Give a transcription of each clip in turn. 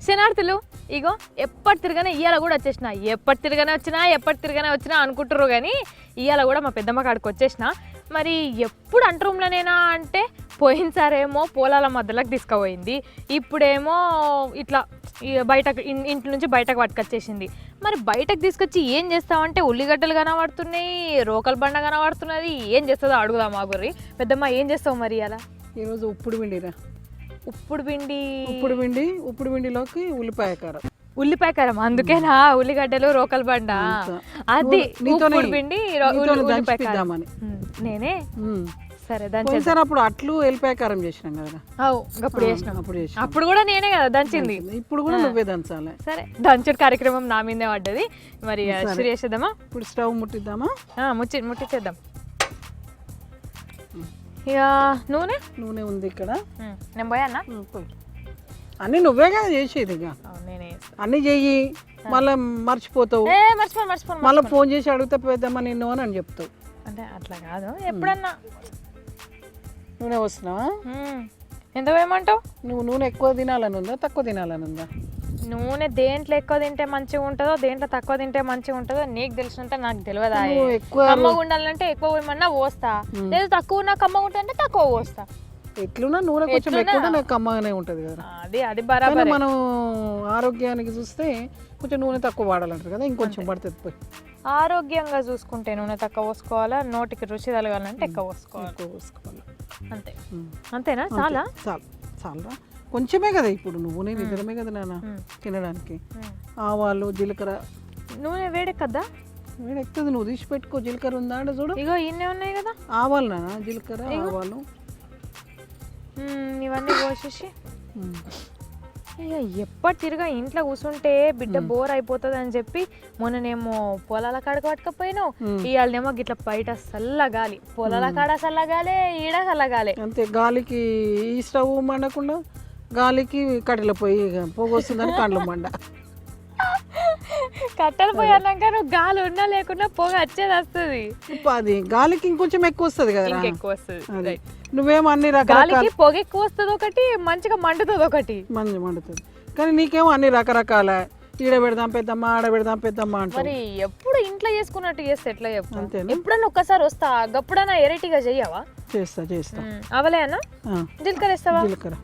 శనార్థులు ఇగో ఎప్పటి తిరగానే ఇవాళ కూడా వచ్చేసిన ఎప్పటి తిరగానే వచ్చినా అనుకుంటారు కానీ ఇవాళ కూడా మా పెద్దమ్మ కాడికి వచ్చేసిన మరి ఎప్పుడు అంట రూమ్లోనేనా అంటే పోయినసారేమో పొలాల మధ్యలోకి తీసుకుపోయింది ఇప్పుడేమో ఇట్లా బయటకు ఇంటి నుంచి బయటకు పట్టుకొచ్చేసింది మరి బయటకు తీసుకొచ్చి ఏం చేస్తామంటే ఉల్లిగడ్డలు కనబడుతున్నాయి రోకల్ బండ కనబడుతున్నది ఏం చేస్తుందో అడుగుదాం మా గుర్రి పెద్దమ్మ ఏం చేస్తావు మరి అలా ఈరోజు ఉప్పుడు పిండిరా ఉప్పుడు పిండిలోకి ఉల్లిపాయ కారం అందుకేనా ఉల్లిగడ్డలు రోకల్ బండ అది ఉప్పుడు పిండి ఉల్లిపాయ కారం నేనే సరే దంచారు అప్పుడు అట్లు ఎల్లిపాయ కారం చేసినాం కదా అప్పుడు అప్పుడు కూడా నేనే కదా దంచింది ఇప్పుడు కూడా నువ్వే దంచాలి సరే దంచుడు కార్యక్రమం నా మీదే పడ్డది మరి షురు చేసేద్దామా ఇప్పుడు స్టవ్ ముట్టిద్దామా ముట్టించేద్దాం ఇక నూనె ఉంది ఇక్కడ నేను పోయానా అన్ని నువ్వే కదా చేసేది ఇక అన్ని చెయ్యి మళ్ళీ మర్చిపోతావు మళ్ళీ ఫోన్ చేసి అడిగితే పెద్దమ్మా నిన్ను అని చెప్తావు అంటే అట్లా కాదు ఎప్పుడన్నా నూనె వస్తున్నావా ఎంత వేయమంటావు నువ్వు నూనె ఎక్కువ తినాలని ఉందా తక్కువ తినాలని ఉందా నూనె దేంట్లో ఎక్కువ తింటే మంచిగా ఉంటుందో దేంట్లో తక్కువ తింటే మంచిగా ఉంటుందో నీకు తెలిసినంత నాకు తెలియదా కమ్మగా ఉండాలంటే ఎక్కువ పోయమన్నా పోస్తా లేదు తక్కువ ఉన్నా కమ్మగా ఉంటుందంటే తక్కువ పోస్తా ఎట్లున్నా నూనె కొంచెం ఎక్కువ కమ్మగానే ఉంటది కదా అది బరాబర్ మనం ఆరోగ్యానికి చూస్తే కొంచెం నూనె తక్కువ వాడాలంటారు కదా ఇంకొంచెం పడుతుంది పోయి ఆరోగ్యంగా చూసుకుంటే నూనె తక్కువ పోసుకోవాలా నోటికి రుచి తలగాలంటే ఎక్కువ పోసుకోవాలి అంతే అంతేనా చాలా చాలా కొంచెమే కదా ఇప్పుడు నూనె నిజమే కదా నాన్న తినడానికి ఆవాలు జీలకర్ర నూనె వేడెక్కద్దా వేడెక్కుతుంది నువ్వు తీసి పెట్టుకో జీలకర్ర ఉందా అంటే చూడు ఇగో ఇన్నే ఉన్నాయి కదా ఆవాలు నాన్న జీలకర్ర ఆవాలు ఇవన్నీ పోసేసి ఇక ఎప్పటి తిరిగా ఇంట్లో కూర్చుంటే బిడ్డ బోర్ అయిపోతుంది అని చెప్పి మొన్ననేమో పొలాల కాడకు పట్టుకపోయినావు ఇవాళనేమో గిట్లా బయట చల్లగాలి పొలాల కాడ చల్లగాలి ఈడ చల్లగాలి అంతే గాలికి ఈ స్టవ్ మండకుండా గాలికి కట్టెల పొయ్యి పొగొస్తుందని కండ్లు మండ కట్టెల పొయ్యి అన్నాక నువ్వు గాలి ఉన్నా లేకున్నా పొగ వచ్చేది వస్తుంది అది గాలికి ఇంకొంచెం ఎక్కువ వస్తుంది కదా ఎక్కువ వస్తుంది నువ్వేమో అన్ని రకాల పొగ ఎక్కువ వస్తుంది ఒకటి మంచిగా మండుతుంది ఒకటి మంచి మండుతుంది కానీ నీకేమో అన్ని రకరకాల ఈడ పెడదాం పెద్దమ్మా ఆడ పెడదాం పెద్దమ్మా అంటే మరి ఎప్పుడు ఇంట్లో చేసుకున్నట్టు చేస్తే ఎట్లా చెప్తా ఎప్పుడన్నా ఒక్కసారి వస్తా గప్పుడన్నా ఎరైటీగా చెయ్యవా చేస్తా అవలే అన్న జీలకర్ర వేస్తావా జీలకర్ర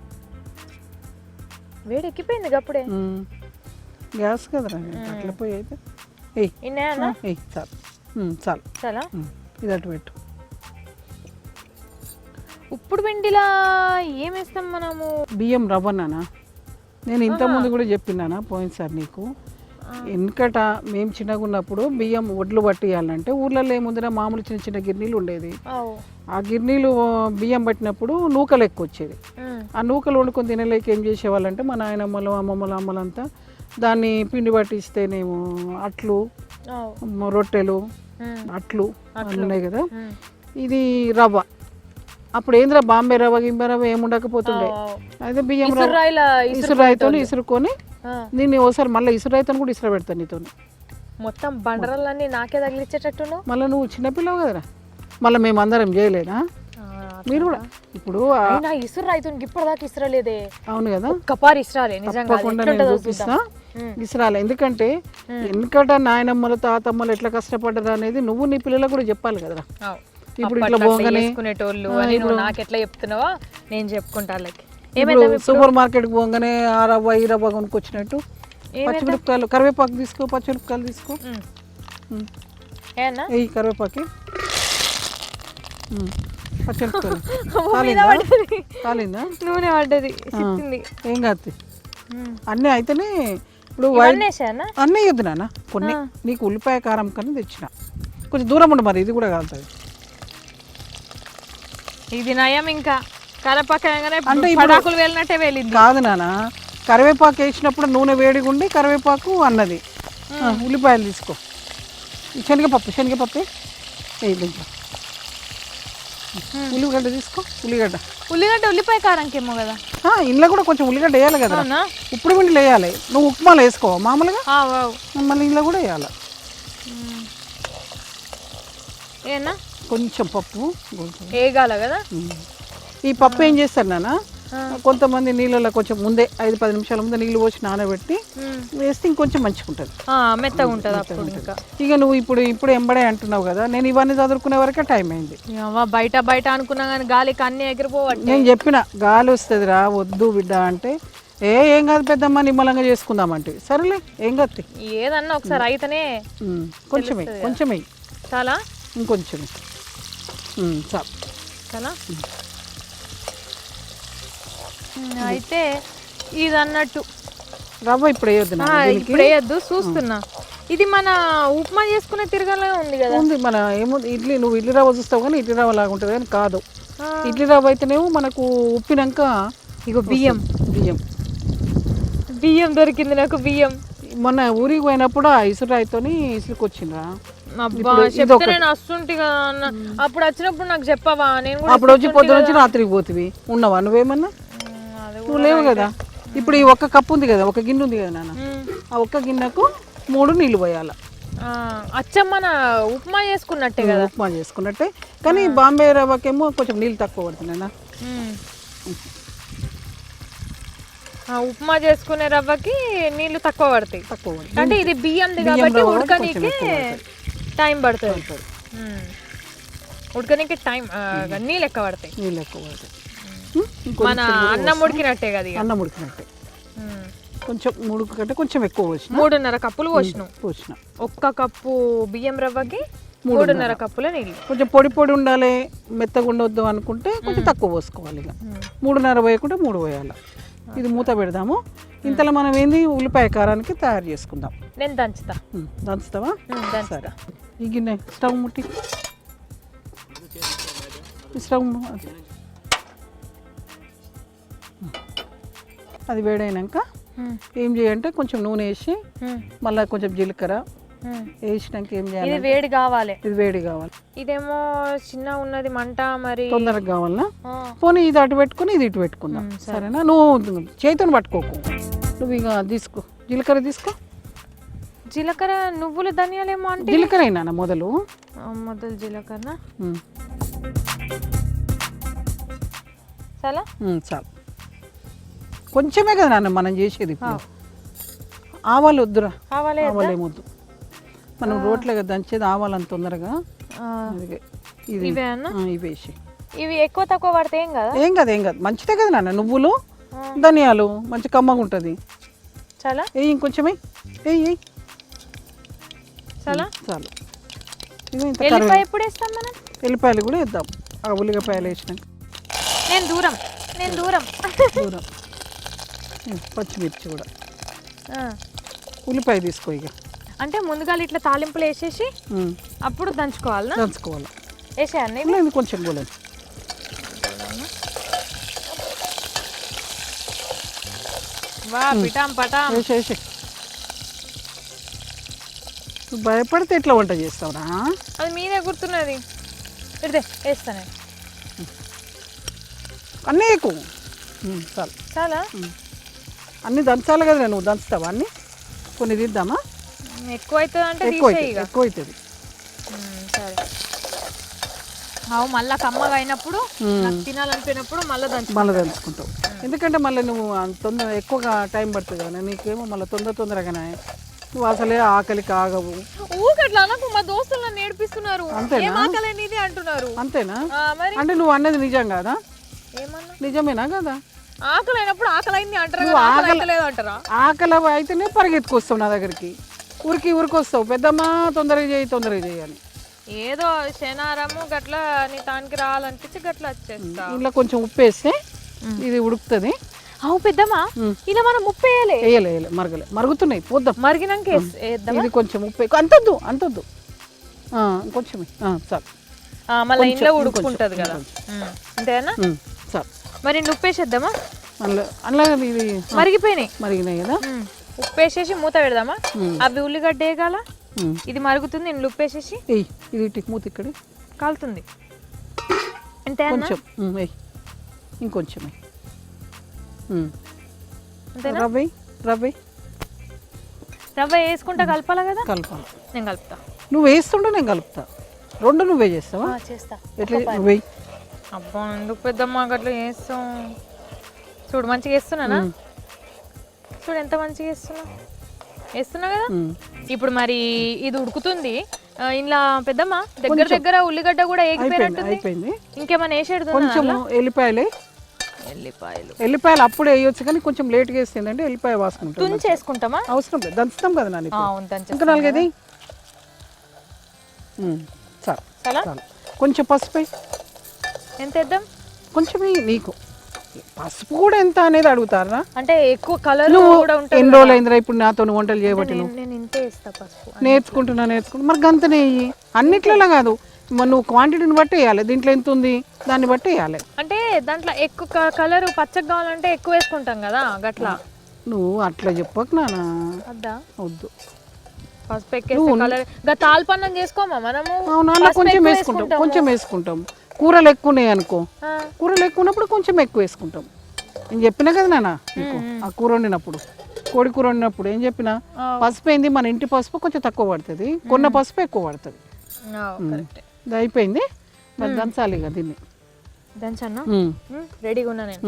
వేడి ఎక్కిపోయింది గప్పుడే గ్యాస్ కదరా అట్లా పోయి అయితే చాలా ఇది అటు పెట్టు ఉప్పుడు పిండిలా ఏం వేస్తాం మనము బియ్యం రవ్వనానా నేను ఇంతకుముందు కూడా చెప్పినానా పోయినసారి నీకు వెనకట మేము చిన్నగా ఉన్నప్పుడు బియ్యం ఒడ్లు పట్టియాలంటే ఊర్లలో ఏముందినా మామూలు చిన్న చిన్న గిర్నీలు ఉండేది ఆ గిర్నీలు బియ్యం పట్టినప్పుడు నూకలు ఎక్కువ వచ్చేది ఆ నూకలు వండుకొని తినలేక ఏం చేసేవాళ్ళంటే మా నాయనమ్మలు అమ్మమ్మలంతా దాన్ని పిండి పట్టిస్తేనేమో అట్లు రొట్టెలు అట్లు ఉన్నాయి కదా ఇది రవ్వ అప్పుడు ఏంద్రా బాంబే రవ్వ గింబే రవ్వ ఏముండకపోతుండే అయితే బియ్యం ఇసురాయితో ఇసురుకొని నేను ఓసారి మళ్ళీ ఇసురాయితో కూడా ఇసుర పెడతాను నీతో మొత్తం బండరాలన్నీ నాకే తగిలిచ్చేటట్టు మళ్ళీ నువ్వు చిన్నపిల్లవు కదరా మళ్ళీ మేము అందరం చేయలేదా మీరు కూడా ఇప్పుడు ఇసురు ఇప్పటిదాకా ఇసురలేదే అవును కదా కపారి ఇసురాలే చూపిస్తా ఇసురాలే ఎందుకంటే వెనకట నాయనమ్మలు తాతమ్మలు ఎట్లా కష్టపడ్డారు అనేది నువ్వు నీ పిల్లలకు కూడా చెప్పాలి కదరా ఇప్పుడు ఇట్లా పోగానే నాకెట్లా చెప్తున్నావా నేను చెప్పుకుంటా సూపర్ మార్కెట్ పోగానే ఆ రవ్వ ఈ రవ్వ కొనుక్కొచ్చినట్టు పచ్చిమిరపకాయలు కరివేపాకు తీసుకో పచ్చిమిరపకాయలు తీసుకో ఈ కరివేపాకి కాలిందా నూనె పడ్డది ఏం కాదు అన్నీ అయితేనే ఇప్పుడు అన్నీ వద్దు నాన్న కొన్ని నీకు ఉల్లిపాయ కారం కన్నా తెచ్చిన కొంచెం దూరం ఉండు మరి ఇది కూడా కాలుతుంది ఇది నయం ఇంకా కరివేపాకు వెళ్ళినట్టే వెళ్ళింది కాదు నాన్న కరివేపాకు వేసినప్పుడు నూనె వేడిగా ఉండి కరివేపాకు అన్నది ఉల్లిపాయలు తీసుకో శనగపప్పు దీంట్లో ఉల్లిగడ్డ తీసుకో ఉల్లిపాయ కారంకేమో కదా ఇంట్లో కూడా కొంచెం ఉల్లిగడ్డ వేయాలి కదా ఉప్పుడు పిండిలు వేయాలి నువ్వు ఉప్మాలు వేసుకో మామూలుగా మళ్ళీ ఇంట్లో కూడా వేయాలి ఏనా కొంచెం పప్పు వేగాల కదా ఈ పప్పు ఏం చేస్తారు నాన్న కొంతమంది నీళ్ళలో కొంచెం ముందే 5-10 నిమిషాల ముందే నీళ్ళు పోసి నానబెట్టి వేస్తే ఇంకొంచెం మంచిగా ఉంటుంది, మెత్తగా ఉంటుంది అప్పుడు ఇంకా. ఇక నువ్వు ఇప్పుడు ఎంబడే అంటున్నావు కదా, నేను ఇవన్నీ చదువుకునే వరకే టైం అయింది. బయట అనుకున్నా కానీ గాలికి అన్ని ఎగిరిపోవట్లేదు. నేను చెప్పిన గాలి వస్తుంది రా వద్దు బిడ్డ అంటే ఏం కాదు పెద్దమ్మ నిమ్మలంగా చేసుకుందామంటే సరేలే ఏం కాదు ఏదన్నా ఒకసారి అయితేనే కొంచెమే చాలా ఇంకొంచెం చాలు చాలా. అయితే ఇది అన్నట్టు రవ్వ ఇప్పుడు ఇప్పుడు వేయద్దు, చూస్తున్నా. ఇది మన ఉప్మా చేసుకునే తిరగలే ఉంది కదా, ఉంది మన ఏముంది ఇడ్లీ, నువ్వు ఇడ్లీ రవ్వ చూస్తావు కానీ ఇడ్లీ రవ్వ లాగా ఉంటుంది కానీ కాదు. ఇడ్లీ రవ్వ అయితేనేమో మనకు ఉప్పినాక ఇగో బియ్యం దొరికింది నాకు. బియ్యం మొన్న ఊరికి పోయినప్పుడు ఆ ఇసురాయితోని ఇసుకొచ్చిండ్రా. నేను వస్తుంటే కదా అన్న, అప్పుడు వచ్చినప్పుడు నాకు చెప్పవా? నేను అప్పుడు వచ్చి పొద్దు నుంచి రాత్రికి పోతివి, ఉన్నావా నువ్వేమన్నా? నువ్వు లేవు కదా. ఇప్పుడు ఈ ఒక్క కప్పు ఉంది కదా, ఒక గిన్నె ఉంది కదా నాన్న, ఆ ఒక్క గిన్నెకు 3 నీళ్ళు పోయాల. అచ్చమ్మన ఉప్మా చేసుకున్నట్టే కదా, ఉప్మా చేసుకున్నట్టే కానీ బాంబే రవ్వకేమో కొంచెం నీళ్ళు తక్కువ పడుతున్నాయి. ఉప్మా చేసుకునే రవ్వకి నీళ్లు తక్కువ పడతాయి. అంటే ఇది బియ్యంది కాబట్టి ఉడకనీకి టైం పడుతుంది. ఉడకనీకి టైం నీళ్ళు ఎక్కువ పడతాయి. మన అన్నం ఉడికినట్టే కదా, అన్నం ఉడికినట్టే. కొంచెం 3 కంటే కొంచెం ఎక్కువ పోసిన, 3.5 కప్పులు పోసిన. ఒక్క కప్పు బియ్యం రవ్వకి 3.5 కప్పుల నీళ్ళు. కొంచెం పొడి ఉండాలి, మెత్తగా ఉండొద్దు అనుకుంటే కొంచెం తక్కువ పోసుకోవాలి. ఇక 3.5 పోయకుండా 3 పోయాలి. ఇది మూత పెడదాము. ఇంతలో మనం ఏంది ఉల్లిపాయ కారానికి తయారు చేసుకుందాం. నేను దంచుతావా? సరే. ఈ గిన్నె స్టవ్ ముట్టి స్టవ్ అది వేడైనాక ఏం చేయాలంటే కొంచెం నూనె వేసి మళ్ళీ కొంచెం జీలకర్ర వేసినాక ఏం చేయాలి, ఇది వేడి కావాలి. ఇదేమో చిన్న ఉన్నది మంట, మరి తొందరగా కావాలనా? పోనీ ఇది అటు పెట్టుకుని ఇది ఇటు పెట్టుకుందాం, సరేనా? నువ్వు చేతిని పట్టుకోకు, నువ్వు ఇక తీసుకో, జీలకర్ర తీసుకో. జీలకర్ర, నువ్వులు, ధనియాలేమో అంటే జీలకర్ర అయినా మొదలు జీలకర్ర చాలా చాలు. కొంచెమే కదా నాన్న మనం చేసేది. ఆవాలు వద్దురా, ఆవాలేమొద్దు, మనం రోట్లుగా దంచేది ఆవాలని తొందరగా. ఇవేసి ఇవి ఎక్కువ తక్కువ పడితే ఏం కాదు మంచిదే కదా నాన్న. నువ్వులు ధనియాలు మంచి కమ్మగా ఉంటుంది. చాలా ఇంకొంచెమే చాలా చాలు. ఎప్పుడు వేస్తాం మనం? ఎల్లిపాయలు కూడా వేద్దాం. ఆ ఉల్లిపాయలు వేసినాక నేను దూరం పచ్చిమిర్చి కూడా, ఉల్లిపాయ తీసుకో. ఇక అంటే ముందుగా ఇట్లా తాలింపులు వేసేసి అప్పుడు దంచుకోవాలి. వేసేయాలి కొంచెం కూడా. వేసేసి భయపడితే ఎట్లా వంట చేస్తావురా? అది మీదే గుర్తున్నది. ఇదే వేస్తానే అన్నీ ఎక్కువ చాలు. చాలా అన్నీ దంచాలి కదా, నువ్వు దంచుతావా? అన్నీ కొన్ని తీద్దామా? ఎక్కువ అవుతుంది అంటే ఎక్కువ అవుతుంది. సరే. మళ్ళీ కమ్మగా అయినప్పుడు తినాలనిపోయినప్పుడు మళ్ళీ దంచుకుంటావు. ఎందుకంటే మళ్ళీ నువ్వు తొందర ఎక్కువగా టైం పడుతుంది కదా, నీకేమో మళ్ళీ తొందరగానే నువ్వు అసలే ఆకలికి ఆగవు. ఊకట్లా మా దోస్తులు నన్ను నేర్పిస్తున్నారు. అంతేనా? అంటే నువ్వు అన్నది నిజం కాదా? నిజమేనా కదా? ఆకలి అయినప్పుడు ఆకలి అయింది అంటారు, ఆకలి అయితేనే పరిగెత్తుకొస్తావు నా దగ్గరికి, ఊరికి వస్తావు. పెద్దమ్మ తొందరగా చేయాలి. ఏదో శనారము గట్లా నీ తానికి రావాలనిపించి గట్లా వచ్చేస్తా. ఇంట్లో కొంచెం ఉప్పు వేస్తే ఇది ఉడుకుతుంది. పెద్దమ్మా ఇలా మనం ఉప్పు వేయలే మరుగుతున్నాయి, పోద్దాం. మరిగినాక ఇది కొంచెం ఉప్పు అంతొద్దు కొంచెం చాలు. మళ్ళీ ఇంట్లో ఉడుకుంటది కదా, అంతేనా? చాలు. మరి ఉప్పు వేసేద్దామా? అందులో ఇది మరిగినాయి కదా, ఉప్పు వేసేసి మూత పెడదామా? అవి ఉల్లిగడ్డ వేయగాల, ఇది మరుగుతుంది. నేను ఉప్పు వేసేసి ఇది మూత ఇక్కడ కాలుతుంది. అంతే ఇంకొంచెం రవ్వ వేసుకుంటా కలపాలా కదా? కలపాలి. నేను కలుపుతా. నువ్వు వేస్తుంటే నేను కలుపుతా. రెండు నువ్వే చేస్తావా? చేస్తా. ఎట్లా నువ్వే? అబ్బా ఎందుకు పెద్దమ్మ అట్లా చేస్తాం? చూడు మంచిగా వేస్తున్నానా? చూడు ఎంత మంచిగా వేస్తున్నా కదా. ఇప్పుడు మరి ఇది ఉడుకుతుంది ఇలా పెద్దమ్మ, దగ్గర దగ్గర ఉల్లిగడ్డ కూడా అయిపోయింది. ఇంకేమైనా వేసేది? కొంచెం ఎల్లిపాయలు అప్పుడే వేయొచ్చు, కానీ కొంచెం లేట్గా వేస్తుందంటే ఎల్లిపాయ వాసన తుంచేసుకుంటామా? అవసరం లేదు, దంచుతాం కదా నాని. ఇంకా నాలుగైదు చాలు. కొంచెం పసుపు ఎంత వేద్దాం? కొంచెం నీకు పసుపు కూడా ఎంత అనేది అడుగుతారా? అంటే ఎక్కువ కలర్ కూడా ఉంటుంది. ఎన్ని రోజులు అయిందిరా ఇప్పుడు నాతో వంటలు చేయబట్టి? నేను ఇంతే వేస్తా పసుపు. నేర్చుకుంటున్నా మరి గంతనే వేయి. అన్నిట్లలో కాదు, నువ్వు క్వాంటిటీని బట్టి వేయాలి. దీంట్లో ఎంత ఉంది దాన్ని బట్టి వేయాలి. అంటే దాంట్లో ఎక్కువ కలర్ పచ్చగా కావాలంటే ఎక్కువ వేసుకుంటాం కదా, గట్లా. నువ్వు అట్లా చెప్పకు నానా. వద్దు, పసుపు ఎక్కేస్తే కలర్. తాల్పన్నం చేసుకోమా మనము? అవునా, కొంచెం వేసుకుంటాం. కూరలు ఎక్కువ ఉన్నాయి అనుకో, కూరలు ఎక్కువ ఉన్నప్పుడు కొంచెం ఎక్కువ వేసుకుంటాం. నేను చెప్పినా కదా నాన్న నీకు, ఆ కూర వండినప్పుడు, కోడి కూర వండినప్పుడు ఏం చెప్పినా, పసుపు ఏంది మన ఇంటి పసుపు కొంచెం తక్కువ పడుతుంది, కొన్న పసుపు ఎక్కువ పడుతుంది. ఇది అయిపోయింది, మరి దంచాలి ఇక దీన్ని. దంచన్నా రెడీగా ఉన్నా నేను.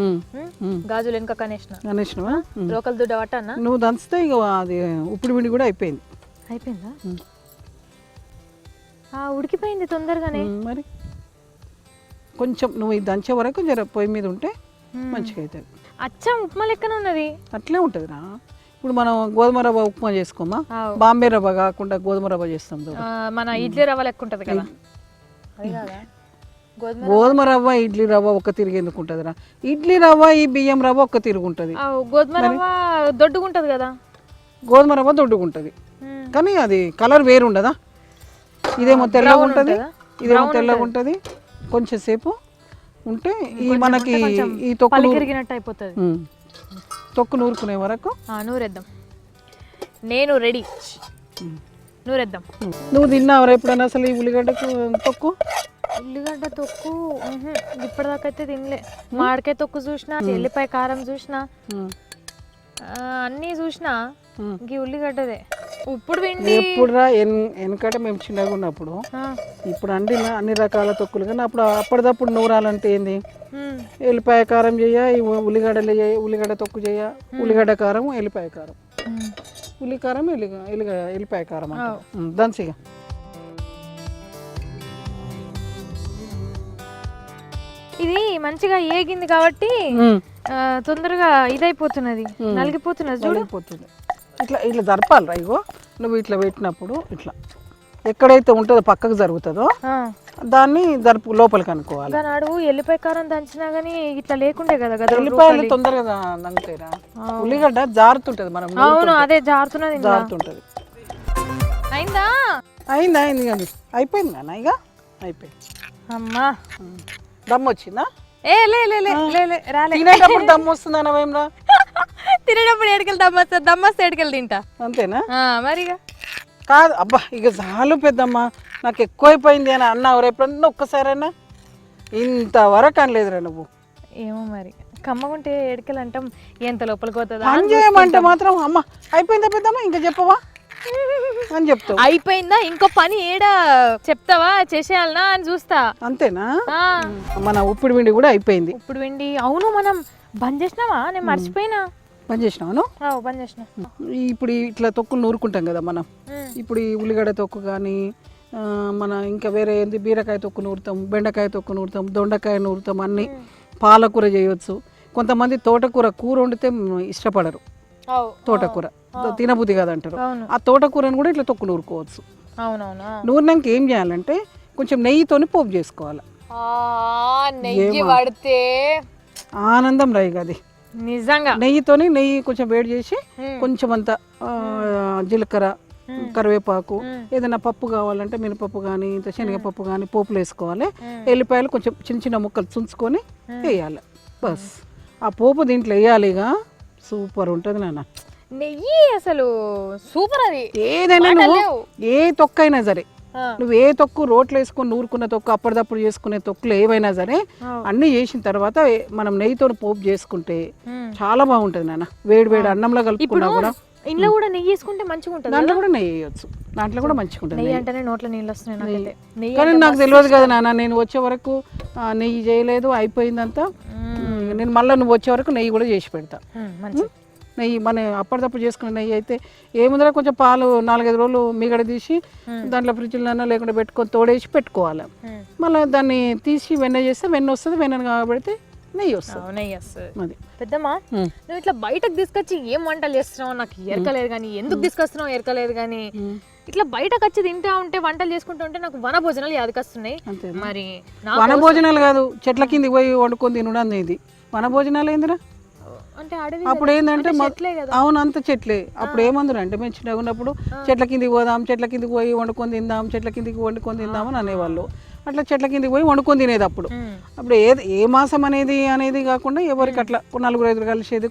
గాజులు వెనుక కనేసినవా? లోకల్ దుడ్డ పట్టన్నా? నువ్వు దంచితే ఇక అది ఉప్పుడు పిండి కూడా అయిపోయిందా? ఉడికిపోయింది తొందరగానే. మరి కొంచెం నువ్వు ఇది దంచే వరకు జర పొయ్యి మీద ఉంటే మంచిగా అవుతుంది. అచ్చం ఉప్మా లెక్కన ఉన్నది. అట్లే ఉంటుంది రా. ఇప్పుడు మనం గోధుమ రవ్వ ఉప్మా చేసుకోమా, బాంబే రవ్వ కాకుండా గోధుమ రవ్వ చేస్తాం. మన ఇడ్లీ రవ్వ లెక్క ఉంటుంది కదా. గోధుమ రవ్వ ఇడ్లీ రవ్వ ఒక్క తిరిగి ఎందుకు ఉంటుంది రా? ఇడ్లీ రవ్వ ఈ బియ్యం రవ్వ ఒక్క తిరుగు ఉంటుంది. గోధుమ రవ్వ దొడ్డుగుంటది కదా. గోధుమ రవ్వ దొడ్డుగుంటది, కానీ అది కలర్ వేరు ఉండదా? ఇదేమో తెల్లగా ఉంటుంది, ఇదేమో తెల్లగా ఉంటుంది. కొంచెం సేపు ఉంటే ఈ మనకి ఈ తొక్కు కరిగినట్టు అయిపోతుంది. తొక్కు నూరుకునే వరకు నూరేద్దాం. నేను రెడీ, నూరేద్దాం. నువ్వు తిన్నావరా ఎప్పుడైనా అసలు ఈ ఉల్లిగడ్డకు తొక్కు? ఉల్లిగడ్డ తొక్కు ఇప్పటిదాకా అయితే తినలే. మామిడికాయ తొక్కు చూసినా, ఎల్లిపాయ కారం చూసినా, అన్నీ చూసినా. ఈ ఉల్లిగడ్డదే ఇప్పుడు ఎప్పుడురా వెనకట మేము చిన్నగా ఉన్నప్పుడు. ఇప్పుడు అండిన అన్ని రకాల తొక్కులు, కానీ అప్పుడు అప్పటిదప్పుడు నూరాలంటే ఏంది, ఎల్లిపాయ కారం చేయ, ఉల్లిగడ్డలు చేయ, ఉల్లిగడ్డ తొక్కు చేయ, ఉల్లిగడ్డ కారం, ఎల్లిపాయ కారం, ఉల్లికారం, ఎల్లిపాయ కారం దంచిగా. ఇది మంచిగా ఏగింది కాబట్టి తొందరగా ఇదైపోతున్నది, నలిగిపోతున్నది. చూడిపోతుంది. ఇట్లా ఇట్లా జరపాలిరా. ఇగో నువ్వు ఇట్లా పెట్టినప్పుడు ఇట్లా ఎక్కడైతే ఉంటుందో పక్కకు జరుగుతుందో దాన్ని జరుపు లోపలికి అనుకోవాలి. దాని అడుగు ఎల్లిపాయ కారం దంచినా గానీ ఇట్లా లేకుండే కదా. ఎల్లిపాయలు తొందరగా దంగుతాయిరా. ఉల్లిగడ్డ జారుతుంటది, మనం. అవును, అదే జారుతున్నది. అయిందా? అయింది కానీ అయిపోయింది నాన్న. ఇక అయిపోయింది. అమ్మా దమ్ వచ్చిందా? తినేటప్పుడు దమ్ వస్తుందా? ఏమ్రా తినేటప్పుడు ఏడుకెళ్ళి దమ్మొస్తుంది, దమ్మొస్తే ఏడుకెళ్ళి తింటా. అంతేనా? మరిగా కాదు. అబ్బా ఇక చాలు పెద్దమ్మ, నాకు ఎక్కువైపోయింది అని అన్నావు ఎప్పుడన్నా ఒక్కసారైనా? ఇంతవరకు అనలేదురా నువ్వు. ఏమో మరి కమ్మగుంటే ఏడుకెళ్ళి అంటాం, ఎంత లోపలికి పోతుందా అని చేయమంటే మాత్రం అమ్మ అయిపోయిందా పెద్దమ్మ ఇంకా చెప్పవా అని చెప్తావు. అయిపోయిందా ఇంకో పని ఏడా చెప్తావా, చేసేయాలనా అని చూస్తా. అంతేనా? మన ఉప్పుడు పిండి కూడా అయిపోయింది. ఉప్పుడు పిండి అవును, మనం బంద్ చేసినావా? నేను మర్చిపోయినా. బంద్ చేసినావు? బంద్ చేసిన. ఇప్పుడు ఇట్లా తొక్కులు నూరుకుంటాం కదా మనం. ఇప్పుడు ఈ ఉల్లిగడ్డ తొక్కు కానీ, మన ఇంకా వేరే ఏంది, బీరకాయ తొక్కు నూరుతాం, బెండకాయ తొక్కు నూరుతాం, దొండకాయ నూరుతాం, అన్ని. పాలకూర చేయొచ్చు. కొంతమంది తోటకూర కూర వండితే ఇష్టపడరు, తోటకూర తినబుద్ధి కాదంటారు. ఆ తోటకూరను కూడా ఇట్లా తొక్కు నూరుకోవచ్చు. అవునవును. నూరినాక ఏం చేయాలంటే కొంచెం నెయ్యితోని పోపు చేసుకోవాలి. నెయ్యి పడితే ఆనందం రాయి అది నిజంగా. నెయ్యి కొంచెం వేడి చేసి కొంచెం అంత జీలకర్ర, కరివేపాకు, ఏదైనా పప్పు కావాలంటే మినపప్పు కానీ ఇంత శనగపప్పు కానీ పోపులు వేసుకోవాలి. ఎల్లిపాయలు కొంచెం చిన్న చిన్న ముక్కలు చుంచుకొని వేయాలి. బస్ ఆ పోపు దీంట్లో వేయాలిగా, సూపర్ ఉంటుంది నాన్న. నెయ్యి అసలు సూపర్. అది ఏదైనా నువ్వు ఏ తొక్కైనా సరే, నువ్వు ఏ తొక్కు రోట్లు వేసుకొని నూరుకున్న తొక్కు, అప్పటిదప్పుడు చేసుకునే తొక్కులు ఏవైనా సరే అన్నీ చేసిన తర్వాత మనం నెయ్యితో పోపు చేసుకుంటే చాలా బాగుంటుంది నాన్న. వేడి వేడి అన్నంలో కలుపుకున్నా కూడా. ఇంట్లో కూడా నెయ్యి వేసుకుంటే మంచిగా ఉంటుంది. దాంట్లో కూడా నెయ్యి వేయచ్చు, దాంట్లో కూడా మంచిగా ఉంటుంది. నెయ్యి అంటేనే నోట్లో నీళ్ళు వస్తున్నాయి. కానీ నాకు తెలియదు కదా నాన్న, నేను వచ్చే వరకు నెయ్యి చేయలేదు, అయిపోయిందంతా. నేను మళ్ళీ నువ్వు వచ్చే వరకు నెయ్యి కూడా చేసి పెడతా. మంచి నెయ్యి మన అప్పటిదప్పుడు చేసుకునే నెయ్యి అయితే ఏముందిరా కొంచెం పాలు 4-5 రోజులు మీగడ తీసి దాంట్లో ఫ్రిడ్జ్లో లేకుండా పెట్టుకొని తోడేసి పెట్టుకోవాలి. మళ్ళీ దాన్ని తీసి వెన్న చేస్తే వెన్న వస్తుంది, వెన్నను కాబడితే నెయ్యి వస్తుంది. నెయ్యి వస్తుంది. అది పెద్దమ్మా నువ్వు ఇట్లా బయటకు తీసుకొచ్చి ఏం వంటలు చేస్తున్నావు నాకు ఎరకలేదు కానీ, ఎందుకు తీసుకొస్తున్నావు ఎరకలేదు కానీ, ఇట్లా బయటకు వచ్చి తింటా ఉంటే వంటలు చేసుకుంటూ ఉంటే నాకు వన భోజనాలు యాదకొస్తున్నాయి. మరి వన భోజనాలు కాదు, చెట్ల కిందికి పోయి వండుకొని తినడం అనేది వన భోజనాలు ఏందిరా. అంటే అడవి అప్పుడు ఏంటంటే అవును అంత చెట్లే. అప్పుడు ఏమందరు అంటే మేము చిన్నగా ఉన్నప్పుడు చెట్ల కిందికి పోదాం, చెట్ల కిందికి పోయి వండుకొని తిందాం, చెట్ల కిందికి వండుకొని తిందాం అని అనేవాళ్ళు. అట్లా చెట్ల కిందికి పోయి వండుకొని తినేది. అప్పుడు ఏ మాసం అనేది కాకుండా ఎవరికి అట్లా 4-5 కలిసేది,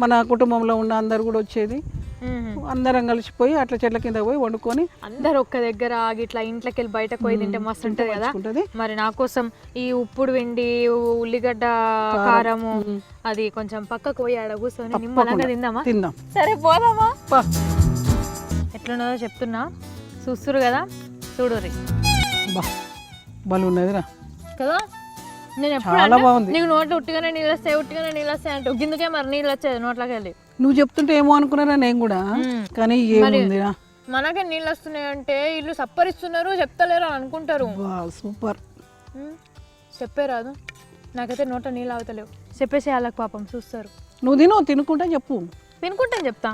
మన కుటుంబంలో ఉన్న అందరు కూడా వచ్చేది, అందరం కలిసిపోయి అట్లా చెట్ల కింద పోయి వండుకొని అందరు ఒక్క దగ్గర ఇట్లా ఇంట్లోకి వెళ్ళి బయటకు పోయి తింటే మస్తు ఉంటది కదా. మరి నా కోసం ఈ ఉప్పుడు వెండి ఉల్లిగడ్డ కారము అది కొంచెం పక్కకు పోయి ఆడ కూర్చొని నిమ్మలంగా తిందాం. సరే పోదామా? ఎట్లున్నదో చెప్తున్నా, చూస్తురు కదా, చూడుర్రి. బలు ఉన్నదిరా కదా. నేను చాలా బాగుంది. నీకు నోట్లో ఉట్టిగానే నీళ్ళు వస్తాయి అంటే గిందుకే మరి నీళ్ళు వచ్చేది నోట్లోకి వెళ్ళి. నువ్వు చెప్తుంటే ఏమో అనుకున్నారా నేను కూడా, కానీ ఏముందిరా మనకే నీళ్ళు వస్తున్నాయి అంటే ఇల్లు సప్పరిస్తున్నారు చెప్తలేరు అని అనుకుంటారు. సూపర్ చెప్పేరాదు, నాకైతే నోట్లో నీళ్ళు అవుతలేవు. చెప్పేసి వాళ్ళకి పాపం చూస్తారు. నువ్వు తినుకుంటా చెప్పు. తినుకుంటాను చెప్తా.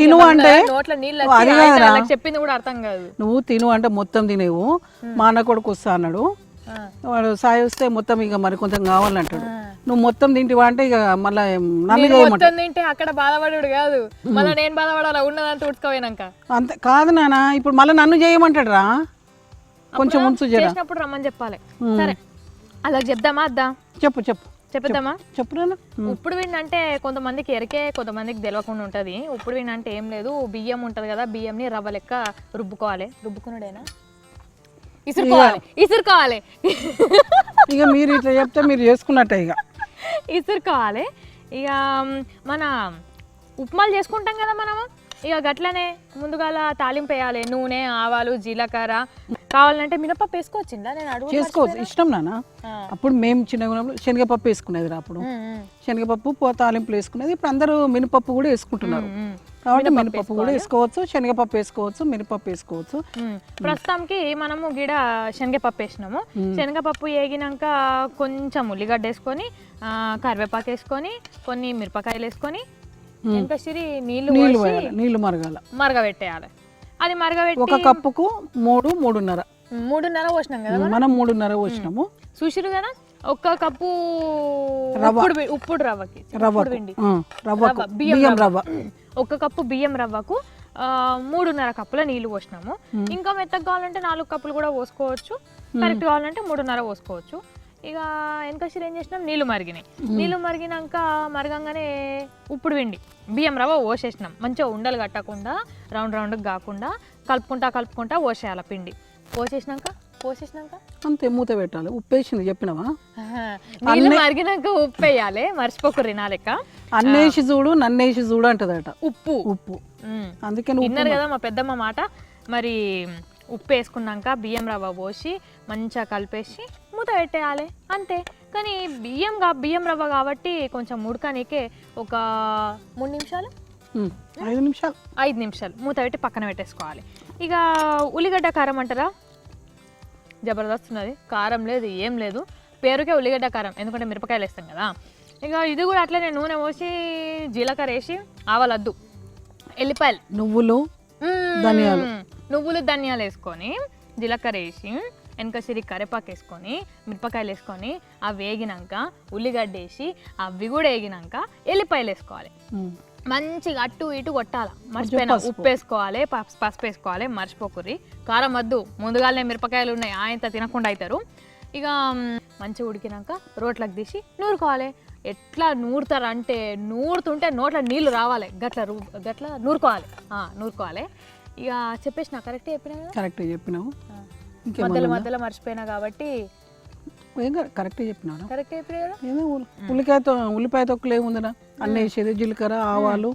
తిను అంటే నోట్లో నీళ్ళు చెప్పింది కూడా అర్థం కాదు. నువ్వు తిను అంటే మొత్తం తినేవు. మా అన్న కొడుకు వస్తా అన్నాడు, వాడు సాయి వస్తే మొత్తం ఇక మరి కొంచెం కావాలంటాడు. నువ్వు మొత్తం తింటివా అంటే ఇక మళ్ళీ నన్ను మొత్తం తింటే అక్కడ బాధపడు కాదు, మళ్ళీ నేను బాధపడాలా ఉన్నదంతా ఉట్టుకోపోయినాక. అంతే కాదు నాన్న, ఇప్పుడు మళ్ళీ నన్ను చేయమంటాడు రా, కొంచెం ఉంచు చేసినప్పుడు రమ్మని చెప్పాలి. సరే అలా చెప్దామా? అద్దా చెప్పేద్దామా? చెప్పురా. ఉప్పుడు విండి అంటే కొంతమందికి ఎరికే, కొంతమందికి తెలియకుండా ఉంటది. ఉప్పుడు విండి అంటే ఏం లేదు, బియ్యం ఉంటది కదా, బియ్యంని రవ్వ లెక్క రుబ్బుకున్నాడేనా ఇసురుకోవాలి. ఇక మీరు ఇట్లా చెప్తే మీరు చేసుకున్నట్టే. ఇక ఇసురుకోవాలి. ఇక మన ఉప్మాలు చేసుకుంటాం కదా మనము, ఇక గట్లనే ముందుగాల తాలింపు వేయాలి. నూనె, ఆవాలు, జీలకర్ర, కావాలంటే మినపప్పు వేసుకోవచ్చిందా? నేను అడుగు చేసుకోవచ్చు, ఇష్టం నాన్న. అప్పుడు మేము చిన్నగా ఉన్నప్పుడు శనగపప్పు వేసుకునేది రా. అప్పుడు శనగపప్పు తాలింపులు వేసుకునేది. ఇప్పుడు అందరూ మినపప్పు కూడా వేసుకుంటున్నారు కాబట్టి మినపప్పు కూడా వేసుకోవచ్చు, శనగపప్పు వేసుకోవచ్చు, మినపప్పు వేసుకోవచ్చు. ప్రస్తుతానికి మనము గిడ శనగపప్పు వేసినాము. శనగపప్పు వేగినాక కొంచెం ఉల్లిగడ్డ వేసుకొని, కరివేపాకు వేసుకొని, కొన్ని మిరపకాయలు వేసుకొని, నీళ్లు మరగబెట్టేయాలి. అది మరగబెట్టి ఒక కప్పుకు 3-3.5 పోసినాం కదా మనం. 3.5 పోసినాము. చూసిరు కదా, ఒక కప్పు ఉప్పుడు రవ్వకి బియ్యం రవ్వ, ఒక కప్పు బియ్యం రవ్వకు 3.5 కప్పుల నీళ్లు పోసినాము. ఇంకా మెత్తగా కావాలంటే 4 కప్పులు కూడా పోసుకోవచ్చు, కరెక్ట్ కావాలంటే 3.5 పోసుకోవచ్చు. ఇక వెనకసిరి ఏం చేసినాం, నీళ్ళు మరిగినాక మరగంగానే ఉప్పుడు వెండి బియ్యం రవ్వ పోసేసినాం. మంచిగా ఉండలు కట్టకుండా రౌండ్ కాకుండా కలుపుకుంటా పోసేయాలి పిండి. పోసేసినాక అంతే, మూత పెట్టాలి. ఉప్పు వేసింది చెప్పినావా? నీళ్ళు మరిగినాక ఉప్పు వేయాలి, మర్చిపోకుర్రి. నా లెక్క అన్నేసి చూడు నన్నేసి చూడు అంటదట ఉప్పు. అందుకే విన్నారు కదా మా పెద్దమ్మ మాట. మరి ఉప్పు వేసుకున్నాక బియ్యం రవ్వ పోసి మంచిగా కలిపేసి మూత పెట్టేయాలి, అంతే. కానీ బియ్యం రవ్వ కాబట్టి కొంచెం ఉడకనీకే ఒక 3 నిమిషాలు 5 నిమిషాలు మూత పెట్టి పక్కన పెట్టేసుకోవాలి. ఇక ఉల్లిగడ్డ కారం అంటారా, జబర్దస్త్ ఉన్నది. కారం లేదు, ఏం లేదు, పేరుకే ఉల్లిగడ్డ కారం, ఎందుకంటే మిరపకాయలు వేస్తాం కదా. ఇక ఇది కూడా అట్లనే నూనె పోసి జీలకర్ర వేసి, ఆవాలద్దు, ఎల్లిపాయలు, నువ్వులు ధనియాలు వేసుకొని, జీలకర్ర వేసి, వెనకసిరి కరివేపాకు వేసుకొని, మిరపకాయలు వేసుకొని, అవి వేగినాక ఉల్లిగడ్డ వేసి, అవి కూడా వేగినాక ఎల్లిపాయలు వేసుకోవాలి. మంచిగా అటు ఇటు కొట్టాలి. మర్చిపోయినా ఉప్పు వేసుకోవాలి, పసుపు వేసుకోవాలి, మర్చిపోకుర్రి. కారం వద్దు, ముందుగానే మిరపకాయలు ఉన్నాయి, ఆయనతో తినకుండా అవుతారు. ఇక మంచిగా ఉడికినాక రోట్లకు తీసి నూరుకోవాలి. ఎట్లా నూరుతారంటే నూరుతుంటే నోట్ల నీళ్ళు రావాలి, గట్ల నూరుకోవాలి. ఇక చెప్పేసిన కరెక్ట్ చెప్పినావు. మధ్యలో మర్చిపోయినా కాబట్టి కరెక్ట్ చెప్పినా. ఉల్లిపాయ తొక్కులు ఏముందిరా, అన్నీ వేసేది జీలకర్ర, ఆవాలు,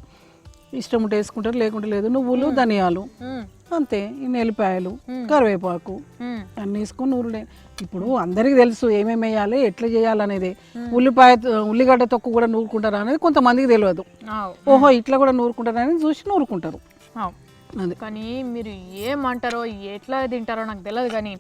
ఇష్టం ఉంటే వేసుకుంటారు, లేకుంటే లేదు. నువ్వులు, ధనియాలు మ్మ్. అంతే. ఈ ఎల్లిపాయలు, కరివేపాకు అన్నీ వేసుకొని నూరుడే. ఇప్పుడు అందరికీ తెలుసు ఏమేమి వేయాలి, ఎట్లా చేయాలనేది. ఉల్లిగడ్డ తొక్కు కూడా నూరుకుంటారు అనేది కొంతమందికి తెలియదు. ఆవ్. ఓహో ఇట్లా కూడా నూరుకుంటారు అనేది చూసి నూరుకుంటారు. ఆవ్. అది కానీ మీరు ఏమంటారో ఎట్లా తింటారో నాకు తెలియదు, కానీ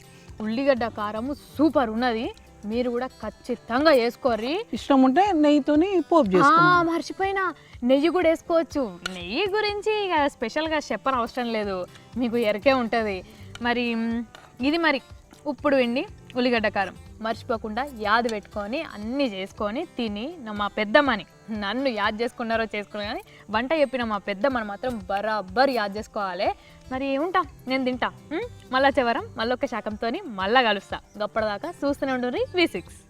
ఉల్లిగడ్డ కారము సూపర్ ఉన్నది. మీరు కూడా ఖచ్చితంగా వేసుకోర్రి. ఇష్టం ఉంటే నెయ్యితోని పోపు చేసుకోవాలి. మర్చిపోయినా, నెయ్యి కూడా వేసుకోవచ్చు. నెయ్యి గురించి ఇక స్పెషల్గా చెప్పని అవసరం లేదు, మీకు ఎరకే ఉంటుంది. మరి ఇది మరి ఉప్పుడు వెండి ఉల్లిగడ్డ కారం మర్చిపోకుండా యాద్ పెట్టుకొని అన్నీ చేసుకొని తిని మా పెద్దమ్మని నన్ను యాద్ చేసుకున్నారో చేసుకున్నా కానీ వంట చెప్పిన మా పెద్దమ్మని మాత్రం బరాబర్ యాద్ చేసుకోవాలి. మరి ఉంటా, నేను తింటా. మళ్ళా చివరం మళ్ళొక్క శాకంతో మళ్ళీ కలుస్తా. గప్పటిదాకా చూస్తూనే ఉండండి V6.